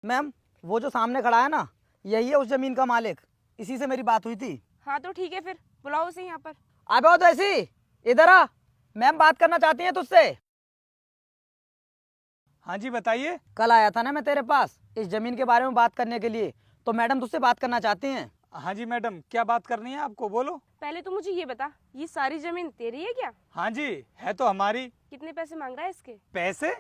Ma'am वो जो सामने खड़ा है ना, यही है उस जमीन का मालिक। इसी से मेरी बात हुई थी। हाँ तो ठीक है, फिर बुलाओ उसे यहाँ पर। आबे हो तो ऐसी, इधर आ, मैम बात करना चाहती हैं तुझसे। हाँ जी बताइए। कल आया था ना मैं तेरे पास इस जमीन के बारे में बात करने के लिए, तो मैडम तुझसे बात करना चाहती हैं। हाँ जी मैडम, क्या बात करनी है आपको, बोलो। पहले तो मुझे ये बता, ये सारी जमीन तेरी है क्या? हाँ जी है तो हमारी। कितने पैसे मांग रहा है इसके? पैसे?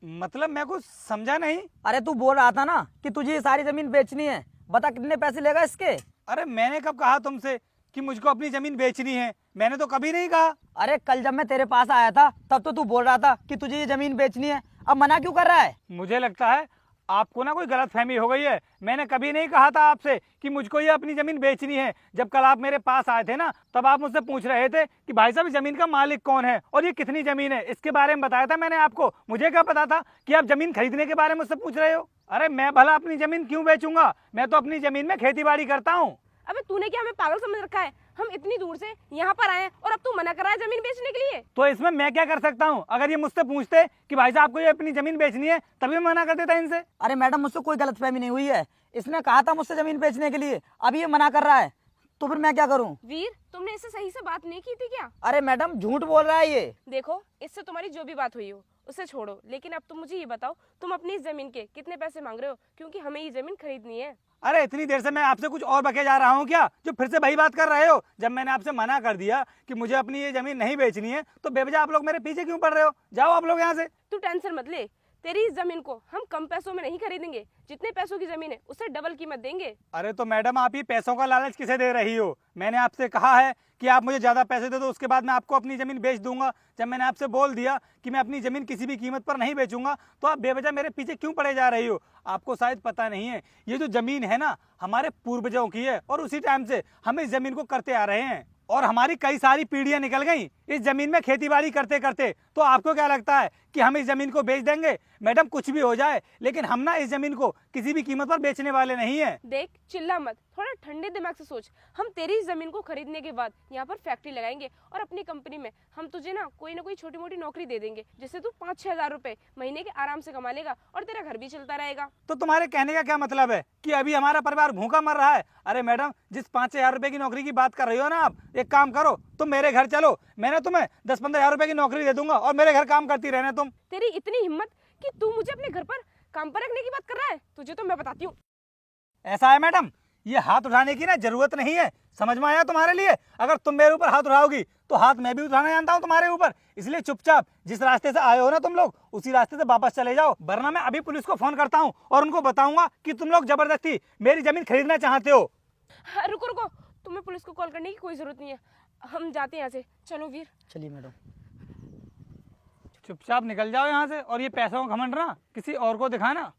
मतलब मैं कुछ समझा नहीं। अरे तू बोल रहा था ना कि तुझे ये सारी जमीन बेचनी है, बता कितने पैसे लेगा इसके। अरे मैंने कब कहा तुमसे कि मुझको अपनी जमीन बेचनी है? मैंने तो कभी नहीं कहा। अरे कल जब मैं तेरे पास आया था तब तो तू बोल रहा था कि तुझे ये जमीन बेचनी है, अब मना क्यों कर रहा है? मुझे लगता है आपको ना कोई गलतफहमी हो गई है। मैंने कभी नहीं कहा था आपसे कि मुझको ये अपनी जमीन बेचनी है। जब कल आप मेरे पास आए थे ना, तब आप मुझसे पूछ रहे थे कि भाई साहब जमीन का मालिक कौन है और ये कितनी जमीन है, इसके बारे में बताया था मैंने आपको। मुझे क्या पता था कि आप जमीन खरीदने के बारे में मुझसे पूछ रहे हो। अरे मैं भला अपनी जमीन क्यों बेचूंगा, मैं तो अपनी जमीन में खेती बाड़ी करता हूँ। अबे तूने क्या हमें पागल समझ रखा है? हम इतनी दूर से यहाँ पर आए हैं और अब तू मना कर रहा है जमीन बेचने के लिए? तो इसमें मैं क्या कर सकता हूँ? अगर ये मुझसे पूछते कि भाई साहब आपको ये अपनी जमीन बेचनी है, तभी मैं मना कर देता इनसे। अरे मैडम मुझसे कोई गलतफहमी नहीं हुई है, इसने कहा था मुझसे जमीन बेचने के लिए, अब ये मना कर रहा है, तो फिर मैं क्या करूं? वीर, तुमने इससे सही से बात नहीं की थी क्या? अरे मैडम झूठ बोल रहा है ये। देखो, इससे तुम्हारी जो भी बात हुई हो उसे छोड़ो, लेकिन अब तुम मुझे ये बताओ, तुम अपनी इस जमीन के कितने पैसे मांग रहे हो? क्योंकि हमें ये जमीन खरीदनी है। अरे इतनी देर से मैं आपसे कुछ और बके जा रहा हूँ क्या, जो फिर से वही बात कर रहे हो? जब मैंने आपसे मना कर दिया कि मुझे अपनी ये जमीन नहीं बेचनी है, तो बेवजह आप लोग मेरे पीछे क्यों पड़ रहे हो? जाओ आप लोग यहाँ से। तू टेंशन मत ले, तेरी इस जमीन को हम कम पैसों में नहीं खरीदेंगे, जितने पैसों की जमीन है उससे डबल कीमत देंगे। अरे तो मैडम आप ये पैसों का लालच किसे दे रही हो? मैंने आपसे कहा है कि आप मुझे ज्यादा पैसे दे दो, उसके बाद मैं आपको अपनी जमीन बेच दूंगा। जब मैंने आपसे बोल दिया कि मैं अपनी जमीन किसी भी कीमत पर नहीं बेचूंगा, तो आप बेवजह मेरे पीछे क्यों पड़े जा रही हो? आपको शायद पता नहीं है, ये जो जमीन है ना हमारे पूर्वजों की है, और उसी टाइम से हम इस जमीन को करते आ रहे हैं, और हमारी कई सारी पीढ़ियां निकल गई इस जमीन में खेती बाड़ी करते करते। तो आपको क्या लगता है कि हम इस जमीन को बेच देंगे? मैडम कुछ भी हो जाए, लेकिन हम ना इस जमीन को किसी भी कीमत पर बेचने वाले नहीं है। देख, चिल्ला मत, थोड़ा ठंडे दिमाग से सोच। हम तेरी इस जमीन को खरीदने के बाद यहाँ पर फैक्ट्री लगाएंगे और अपनी कंपनी में हम तुझे ना कोई छोटी मोटी नौकरी दे देंगे, जिससे तू 5-6 हजार रुपए महीने के आराम से कमा लेगा और तेरा घर भी चलता रहेगा। तो तुम्हारे कहने का क्या मतलब है कि अभी हमारा परिवार भूखा मर रहा है? अरे मैडम, जिस 5-6 हजार रुपए की नौकरी की बात कर रही हो ना आप, एक काम करो, तुम मेरे घर चलो, मैंने तुम्हें 10-15 हजार रुपए की नौकरी दे दूंगा और मेरे घर काम करती रहना तुम। तेरी इतनी हिम्मत कि तू मुझे अपने घर पर काम पर रखने की बात कर रहा है? तुझे तो मैं बताती हूँ। ऐसा है मैडम, ये हाथ उठाने की ना जरूरत नहीं है, समझ में आया तुम्हारे लिए? अगर तुम मेरे ऊपर हाथ उठाओगी तो हाथ मैं भी उठाना जानता हूँ तुम्हारे ऊपर। इसलिए चुपचाप जिस रास्ते से आए हो ना तुम लोग, उसी रास्ते से वापस चले जाओ, वरना मैं अभी पुलिस को फोन करता हूँ और उनको बताऊंगा कि तुम लोग जबरदस्ती मेरी जमीन खरीदना चाहते हो। हाँ, रुको रुको, तुम्हें पुलिस को कॉल करने की कोई जरूरत नहीं है, हम जाते हैं यहाँ से। चलो वीर। चलिए मैडम। चुपचाप निकल जाओ यहाँ से, और ये पैसों का घमंड ना किसी और को दिखाना।